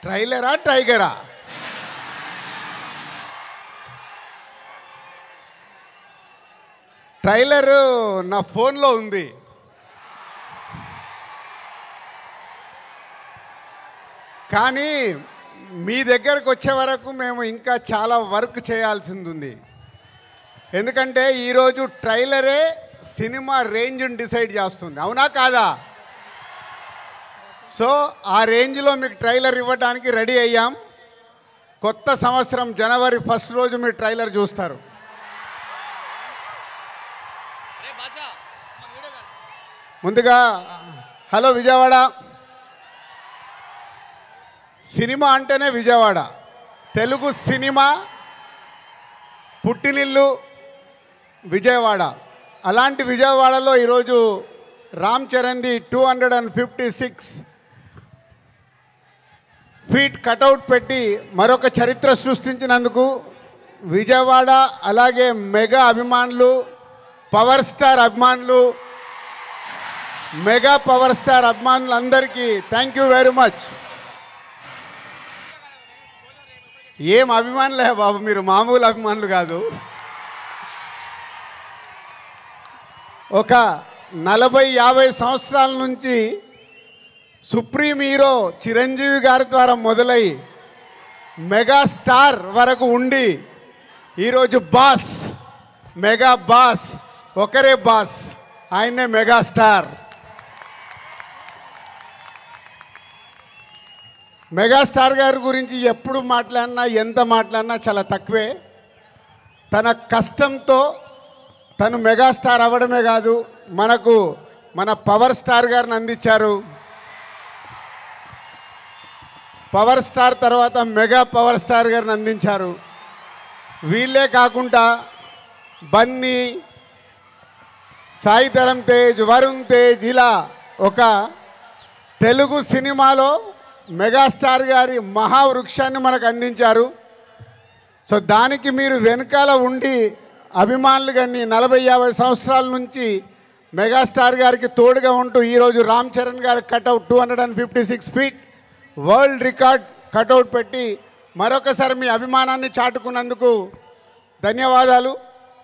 ట్రైలరా టైగరా? Trailer నా ఫోన్లో ఉంది. కానీ మీ దగ్గరకు వచ్చే వరకు మేము ఇంకా చాలా వర్క్ చేయాల్సింది ఉంది. ఎందుకంటే ఈరోజు ట్రైలరే సినిమా రేంజ్ని డిసైడ్ చేస్తుంది, అవునా కాదా? సో ఆ రేంజ్లో మీకు ట్రైలర్ ఇవ్వడానికి రెడీ అయ్యాం. కొత్త సంవత్సరం జనవరి 1 రోజు మీరు ట్రైలర్ చూస్తారు. ముందుగా హలో విజయవాడ. సినిమా అంటేనే విజయవాడ. తెలుగు సినిమా పుట్టినిల్లు విజయవాడ. అలాంటి విజయవాడలో ఈరోజు రామ్ చరణ్ది 256 ఫీట్ కటౌట్ పెట్టి మరొక చరిత్ర సృష్టించినందుకు విజయవాడ అలాగే మెగా అభిమానులు, పవర్ స్టార్ అభిమానులు, మెగా పవర్ స్టార్ అభిమానులందరికీ థ్యాంక్ యూ వెరీ మచ్. ఏం అభిమానులే బాబు, మీరు మామూలు అభిమానులు కాదు. ఒక 40-50 సంవత్సరాల నుంచి సుప్రీం హీరో చిరంజీవి గారి ద్వారా మొదలై మెగాస్టార్ వరకు ఉండి ఈరోజు బాస్, మెగా బాస్, ఒకరే బాస్, ఆయనే మెగాస్టార్. మెగాస్టార్ గారి గురించి ఎప్పుడు మాట్లాడినా, ఎంత మాట్లాడినా చాలా తక్కువే. తన కష్టంతో తను మెగాస్టార్ అవ్వడమే కాదు, మనకు మన పవర్ స్టార్ గారిని అందించారు. పవర్ స్టార్ తర్వాత మెగా పవర్ స్టార్ గారిని అందించారు. వీళ్ళే కాకుండా బన్నీ, సాయి ధరమ్ తేజ్, వరుణ్ తేజ్, ఇలా ఒక తెలుగు సినిమాలో మెగాస్టార్ గారి మహావృక్షాన్ని మనకు అందించారు. సో దానికి మీరు వెనకాల ఉండి అభిమానులు కానీ 40-50 సంవత్సరాల నుంచి మెగాస్టార్ గారికి తోడుగా ఉంటూ ఈరోజు రామ్ చరణ్ గారి cutout 256 feet world record cutout పెట్టి మరొకసారి మీ అభిమానాన్ని చాటుకున్నందుకు ధన్యవాదాలు.